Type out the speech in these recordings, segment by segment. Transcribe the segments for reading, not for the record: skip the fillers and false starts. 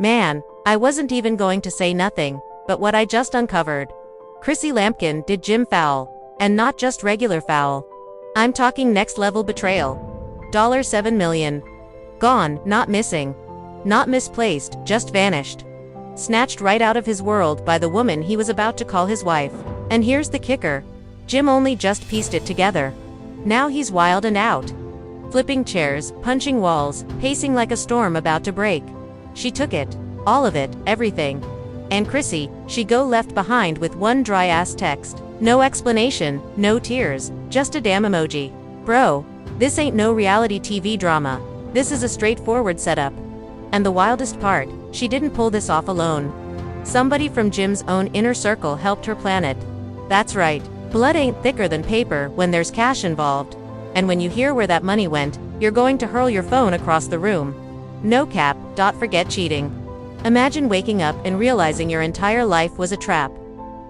Man, I wasn't even going to say nothing, but what I just uncovered. Chrissy Lampkin did Jim foul, and not just regular foul. I'm talking next level betrayal. $7 million. Gone, not missing. Not misplaced, just vanished. Snatched right out of his world by the woman he was about to call his wife. And here's the kicker. Jim only just pieced it together. Now he's wild and out. Flipping chairs, punching walls, pacing like a storm about to break. She took it. All of it, everything. And Chrissy, she go left behind with one dry-ass text. No explanation, no tears, just a damn emoji. Bro, this ain't no reality TV drama. This is a straightforward setup. And the wildest part, she didn't pull this off alone. Somebody from Jim's own inner circle helped her plan it. That's right, blood ain't thicker than paper when there's cash involved. And when you hear where that money went, you're going to hurl your phone across the room. No cap, forget cheating. Imagine waking up and realizing your entire life was a trap.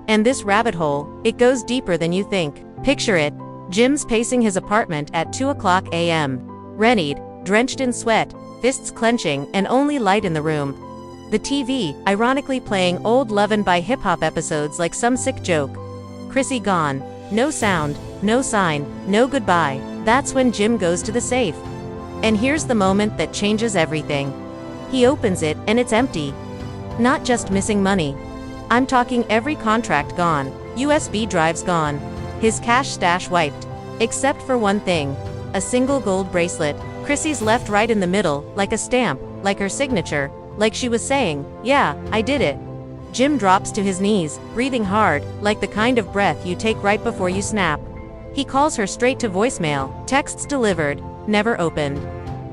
And this rabbit hole, it goes deeper than you think. Picture it, Jim's pacing his apartment at 2:00 a.m. Rennied, drenched in sweat, fists clenching, and only light in the room. The TV, ironically playing old Love and By hip-hop episodes like some sick joke. Chrissy gone. No sound, no sign, no goodbye. That's when Jim goes to the safe. And here's the moment that changes everything. He opens it, and it's empty. Not just missing money. I'm talking every contract gone, USB drives gone, his cash stash wiped. Except for one thing. A single gold bracelet. Chrissy's left right in the middle, like a stamp, like her signature, like she was saying, yeah, I did it. Jim drops to his knees, breathing hard, like the kind of breath you take right before you snap. He calls her straight to voicemail, texts delivered, never opened.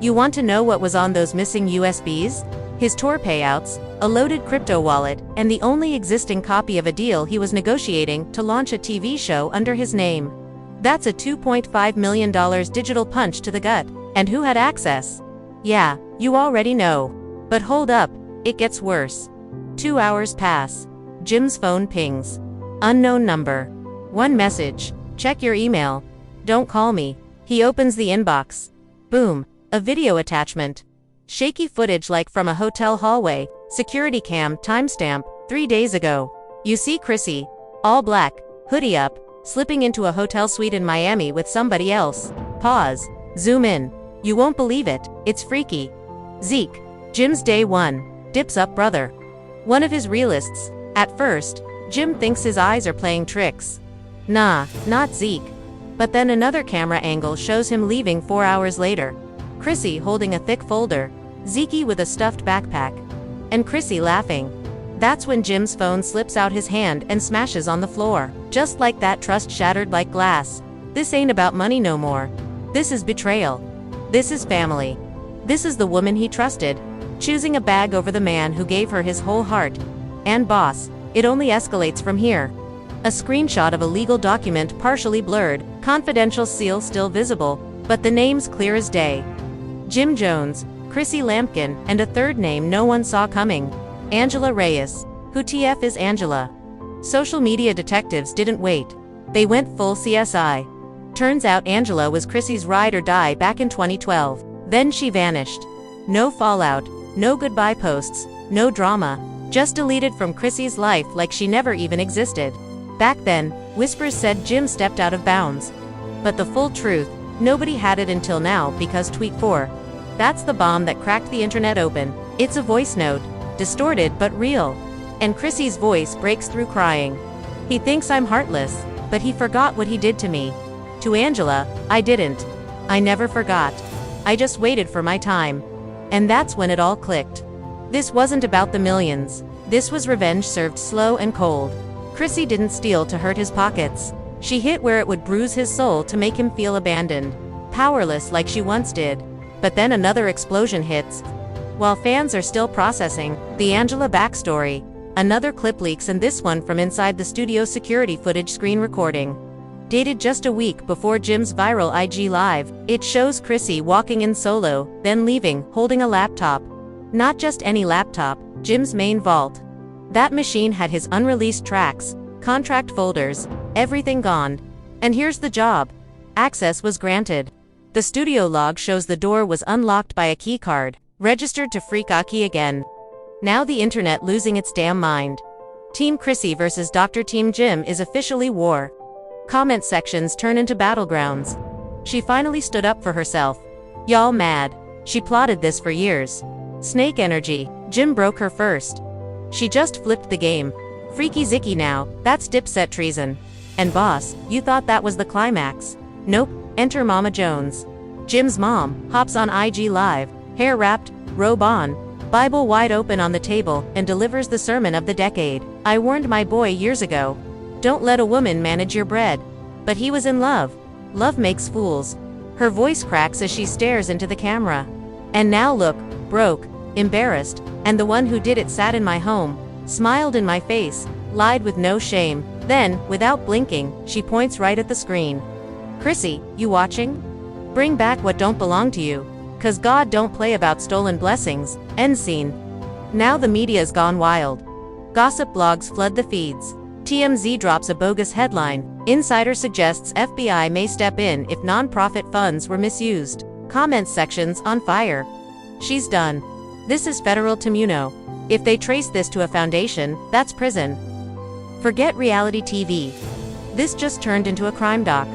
You want to know what was on those missing USBs? His tour payouts, a loaded crypto wallet, and the only existing copy of a deal he was negotiating to launch a TV show under his name. That's a $2.5 million digital punch to the gut. And who had access? Yeah, you already know. But hold up, it gets worse. 2 hours pass. Jim's phone pings. Unknown number. One message. Check your email. Don't call me. He opens the inbox. Boom, a video attachment. Shaky footage like from a hotel hallway, security cam timestamp, 3 days ago. You see Chrissy, all black, hoodie up, slipping into a hotel suite in Miami with somebody else. Pause. Zoom in. You won't believe it, it's freaky. Zeke, Jim's day one, dips up brother. One of his realists. At first, Jim thinks his eyes are playing tricks. Nah, not Zeke. But then another camera angle shows him leaving 4 hours later. Chrissy holding a thick folder, Zeke with a stuffed backpack. And Chrissy laughing. That's when Jim's phone slips out his hand and smashes on the floor. Just like that, trust shattered like glass. This ain't about money no more. This is betrayal. This is family. This is the woman he trusted, choosing a bag over the man who gave her his whole heart. And boss, it only escalates from here. A screenshot of a legal document partially blurred, confidential seal still visible, but the names clear as day. Jim Jones, Chrissy Lampkin, and a third name no one saw coming. Angela Reyes. Who TF is Angela? Social media detectives didn't wait. They went full CSI. Turns out Angela was Chrissy's ride or die back in 2012. Then she vanished. No fallout, no goodbye posts, no drama. Just deleted from Chrissy's life like she never even existed. Back then, whispers said Jim stepped out of bounds. But the full truth, nobody had it until now because tweet 4. That's the bomb that cracked the internet open. It's a voice note, distorted but real. And Chrissy's voice breaks through crying. He thinks I'm heartless, but he forgot what he did to me. To Angela, I didn't. I never forgot. I just waited for my time. And that's when it all clicked. This wasn't about the millions. This was revenge served slow and cold. Chrissy didn't steal to hurt his pockets. She hit where it would bruise his soul to make him feel abandoned. Powerless like she once did. But then another explosion hits. While fans are still processing the Angela backstory, another clip leaks, and this one from inside the studio security footage screen recording. Dated just a week before Jim's viral IG Live, it shows Chrissy walking in solo, then leaving, holding a laptop. Not just any laptop, Jim's main vault. That machine had his unreleased tracks, contract folders, everything gone. And here's the job. Access was granted. The studio log shows the door was unlocked by a keycard, registered to Freak Aki again. Now the internet losing its damn mind. Team Chrissy versus Dr. Team Jim is officially war. Comment sections turn into battlegrounds. She finally stood up for herself. Y'all mad. She plotted this for years. Snake energy. Jim broke her first. She just flipped the game. Freaky zicky now, that's dipset treason. And boss, you thought that was the climax. Nope, enter Mama Jones. Jim's mom hops on IG Live, hair wrapped, robe on, Bible wide open on the table, and delivers the sermon of the decade. I warned my boy years ago. Don't let a woman manage your bread. But he was in love. Love makes fools. Her voice cracks as she stares into the camera. And now look, broke, embarrassed, and the one who did it sat in my home, smiled in my face, lied with no shame. Then, without blinking, she points right at the screen. Chrissy, you watching? Bring back what don't belong to you. 'Cause God don't play about stolen blessings. End scene. Now the media's gone wild. Gossip blogs flood the feeds. TMZ drops a bogus headline. Insider suggests FBI may step in if non-profit funds were misused. Comment sections on fire. She's done. This is federal Timuno. If they trace this to a foundation, that's prison. Forget reality TV. This just turned into a crime doc.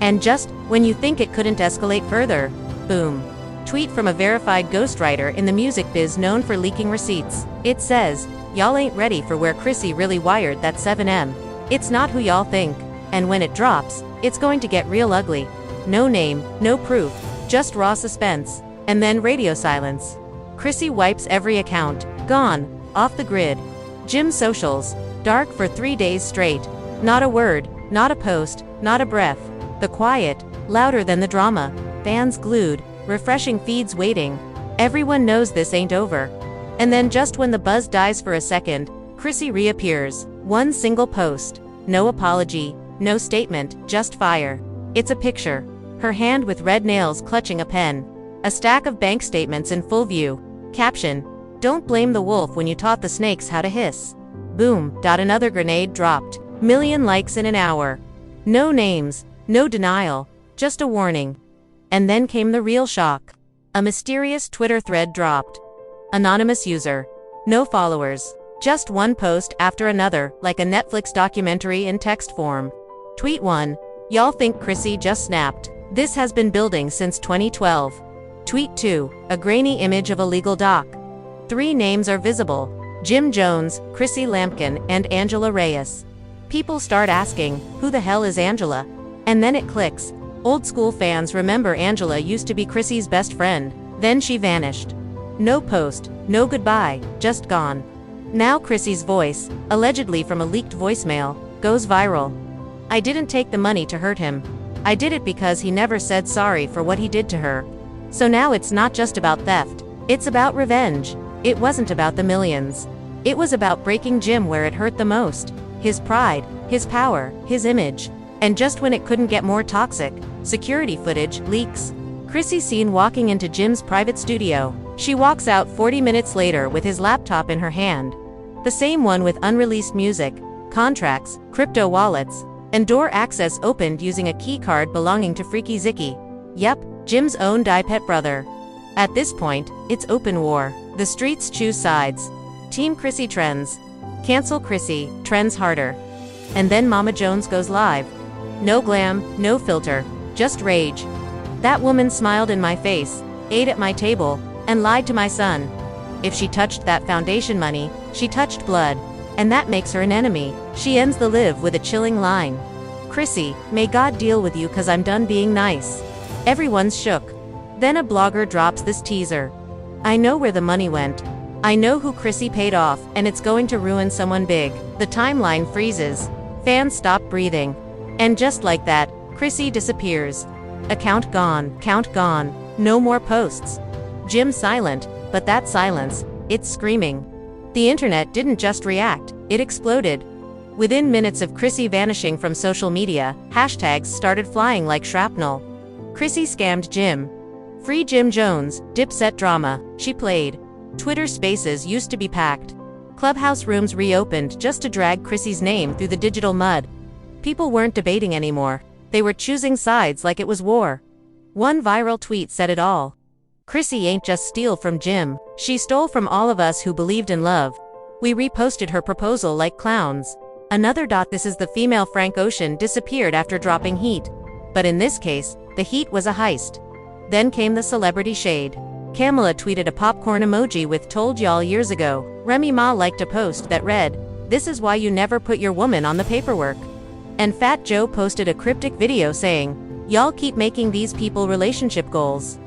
And just when you think it couldn't escalate further, boom. Tweet from a verified ghostwriter in the music biz known for leaking receipts. It says, y'all ain't ready for where Chrissy really wired that 7M. It's not who y'all think. And when it drops, it's going to get real ugly. No name, no proof, just raw suspense. And then radio silence. Chrissy wipes every account. Gone. Off the grid. Jim's socials. Dark for 3 days straight. Not a word, not a post, not a breath. The quiet, louder than the drama. Fans glued. Refreshing feeds waiting. Everyone knows this ain't over. And then just when the buzz dies for a second, Chrissy reappears. One single post. No apology, no statement, just fire. It's a picture. Her hand with red nails clutching a pen. A stack of bank statements in full view. Caption: don't blame the wolf when you taught the snakes how to hiss. Boom. Another grenade dropped. Million likes in an hour. No names, no denial, just a warning. And then came the real shock. A mysterious Twitter thread dropped. Anonymous user. No followers. Just one post after another, like a Netflix documentary in text form. Tweet 1. Y'all think Chrissy just snapped. This has been building since 2012. Tweet 2. A grainy image of a legal doc. 3 names are visible. Jim Jones, Chrissy Lampkin, and Angela Reyes. People start asking, who the hell is Angela? And then it clicks. Old school fans remember Angela used to be Chrissy's best friend. Then she vanished. No post, no goodbye, just gone. Now Chrissy's voice, allegedly from a leaked voicemail, goes viral. I didn't take the money to hurt him. I did it because he never said sorry for what he did to her. So now it's not just about theft. It's about revenge. It wasn't about the millions. It was about breaking Jim where it hurt the most. His pride, his power, his image. And just when it couldn't get more toxic, security footage leaks. Chrissy seen walking into Jim's private studio. She walks out 40 minutes later with his laptop in her hand. The same one with unreleased music, contracts, crypto wallets, and door access opened using a keycard belonging to Freaky Zicky. Yep, Jim's own die-pet brother. At this point, it's open war. The streets choose sides. Team Chrissy trends. Cancel Chrissy, trends harder. And then Mama Jones goes live. No glam, no filter, just rage. That woman smiled in my face, ate at my table, and lied to my son. If she touched that foundation money, she touched blood. And that makes her an enemy. She ends the live with a chilling line. Chrissy, may God deal with you 'cause I'm done being nice. Everyone's shook. Then a blogger drops this teaser. I know where the money went. I know who Chrissy paid off, and it's going to ruin someone big. The timeline freezes. Fans stop breathing. And just like that, Chrissy disappears. Account gone, no more posts. Jim silent, but that silence, it's screaming. The internet didn't just react, it exploded. Within minutes of Chrissy vanishing from social media, hashtags started flying like shrapnel. Chrissy scammed Jim. Free Jim Jones, dipset drama, she played. Twitter spaces used to be packed. Clubhouse rooms reopened just to drag Chrissy's name through the digital mud. People weren't debating anymore. They were choosing sides like it was war. One viral tweet said it all. Chrissy ain't just steal from Jim, she stole from all of us who believed in love. We reposted her proposal like clowns. Another. This is the female Frank Ocean disappeared after dropping heat. But in this case, the heat was a heist. Then came the celebrity shade. Kamala tweeted a popcorn emoji with "told y'all years ago." Remy Ma liked a post that read, "This is why you never put your woman on the paperwork." And Fat Joe posted a cryptic video saying, "Y'all keep making these people relationship goals.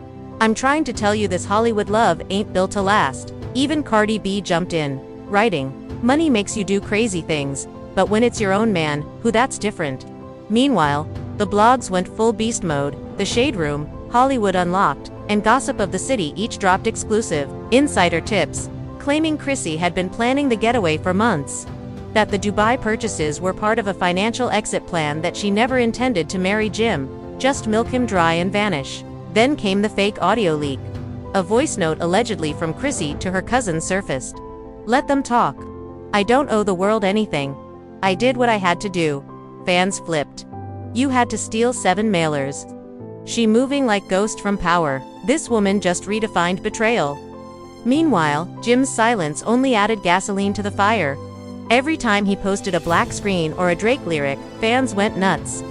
I'm trying to tell you this Hollywood love ain't built to last." Even Cardi B jumped in, writing, "Money makes you do crazy things, but when it's your own man, that's different." Meanwhile, the blogs went full beast mode. The Shade Room, Hollywood Unlocked, and Gossip of the City each dropped exclusive insider tips, claiming Chrissy had been planning the getaway for months. That the Dubai purchases were part of a financial exit plan, that she never intended to marry Jim, just milk him dry and vanish. Then came the fake audio leak. A voice note allegedly from Chrissy to her cousin surfaced. "Let them talk. I don't owe the world anything. I did what I had to do." Fans flipped. "You had to steal 7 mailers. She moving like ghost from Power. This woman just redefined betrayal." Meanwhile, Jim's silence only added gasoline to the fire. Every time he posted a black screen or a Drake lyric, fans went nuts.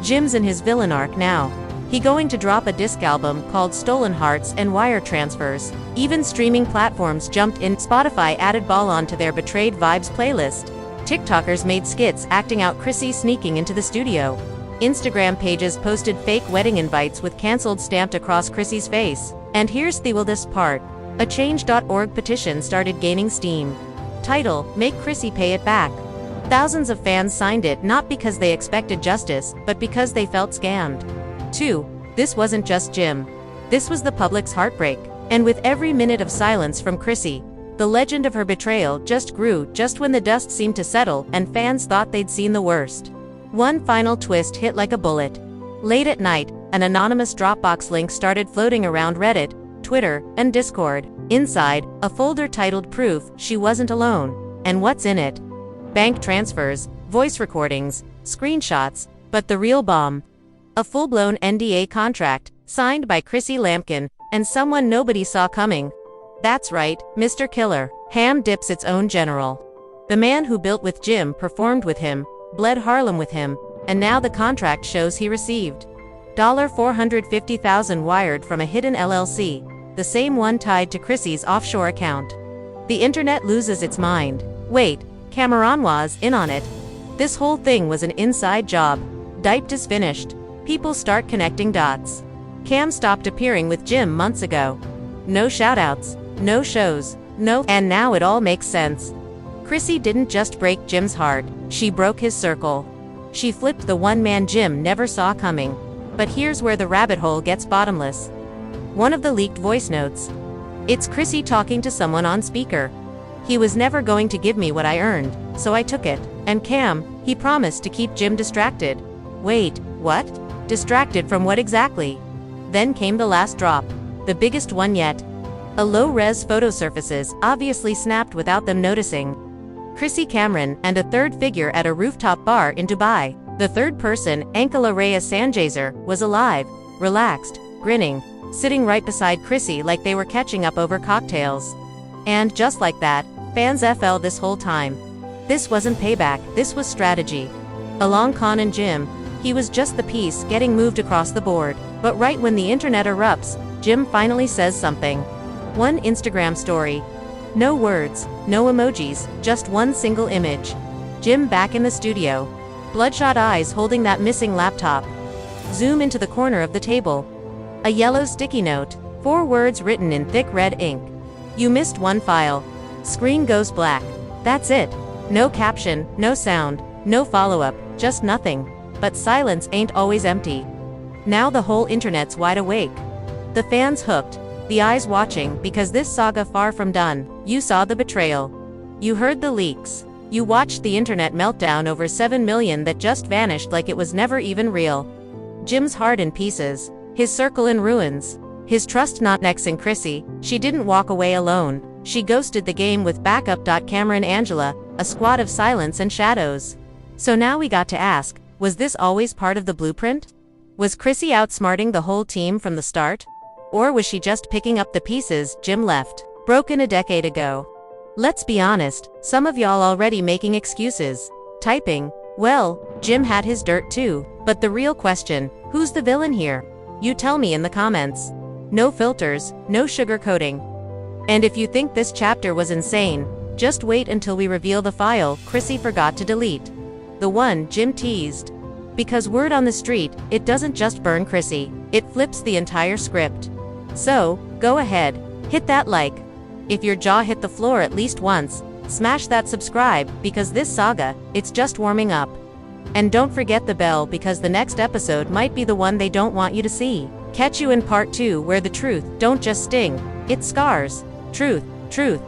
Jim's in his villain arc now. He going to drop a disc album called Stolen Hearts and Wire Transfers. Even streaming platforms jumped in. Spotify added Ball onto their Betrayed Vibes playlist. TikTokers made skits acting out Chrissy sneaking into the studio. Instagram pages posted fake wedding invites with "cancelled" stamped across Chrissy's face. And here's the wildest part. A Change.org petition started gaining steam. Title, "Make Chrissy Pay It Back." Thousands of fans signed it, not because they expected justice, but because they felt scammed. 2. This wasn't just Jim. This was the public's heartbreak. And with every minute of silence from Chrissy, the legend of her betrayal just grew. Just when the dust seemed to settle and fans thought they'd seen the worst, one final twist hit like a bullet. Late at night, an anonymous Dropbox link started floating around Reddit, Twitter, and Discord. Inside, a folder titled "Proof She Wasn't Alone." And what's in it? Bank transfers, voice recordings, screenshots, but the real bomb. A full-blown NDA contract, signed by Chrissy Lampkin, and someone nobody saw coming. That's right, Mr. Killer. Ham dips its own general. The man who built with Jim, performed with him, bled Harlem with him, and now the contract shows he received $450,000 wired from a hidden LLC, the same one tied to Chrissy's offshore account. The internet loses its mind. Wait, Cameron was in on it. This whole thing was an inside job. Diped is finished. People start connecting dots. Cam stopped appearing with Jim months ago. No shoutouts, no shows, and now it all makes sense. Chrissy didn't just break Jim's heart, she broke his circle. She flipped the one-man Jim never saw coming. But here's where the rabbit hole gets bottomless. One of the leaked voice notes. It's Chrissy talking to someone on speaker. "He was never going to give me what I earned, so I took it. And Cam, he promised to keep Jim distracted." Wait, what? Distracted from what exactly? Then came the last drop. The biggest one yet. A low-res photo surfaces, obviously snapped without them noticing. Chrissy Cameron and a third figure at a rooftop bar in Dubai. The third person, Ankala Reyes Sanjazer, was alive, relaxed, grinning, sitting right beside Chrissy like they were catching up over cocktails. And just like that, fans FL this whole time. This wasn't payback, this was strategy. Along Khan and Jim, he was just the piece getting moved across the board. But right when the internet erupts, Jim finally says something. One Instagram story. No words, no emojis, just one single image. Jim back in the studio. Bloodshot eyes holding that missing laptop. Zoom into the corner of the table. A yellow sticky note. 4 words written in thick red ink. "You missed one file." Screen goes black. That's it. No caption, no sound, no follow-up, just nothing. But silence ain't always empty. Now the whole internet's wide awake. The fans hooked, the eyes watching, because this saga far from done. You saw the betrayal. You heard the leaks. You watched the internet meltdown over 7 million that just vanished like it was never even real. Jim's heart in pieces. His circle in ruins. His trust not next in Chrissy. She didn't walk away alone. She ghosted the game with backup. Cameron Angela, a squad of silence and shadows. So now we got to ask, was this always part of the blueprint? Was Chrissy outsmarting the whole team from the start? Or was she just picking up the pieces Jim left broken a decade ago? Let's be honest, some of y'all already making excuses. Typing, well, Jim had his dirt too. But the real question, who's the villain here? You tell me in the comments. No filters, no sugarcoating. And if you think this chapter was insane, just wait until we reveal the file Chrissy forgot to delete. The one Jim teased. Because word on the street, it doesn't just burn Chrissy, it flips the entire script. So, go ahead, hit that like. If your jaw hit the floor at least once, smash that subscribe, because this saga, it's just warming up. And don't forget the bell, because the next episode might be the one they don't want you to see. Catch you in part 2, where the truth don't just sting, it scars. Truth, truth.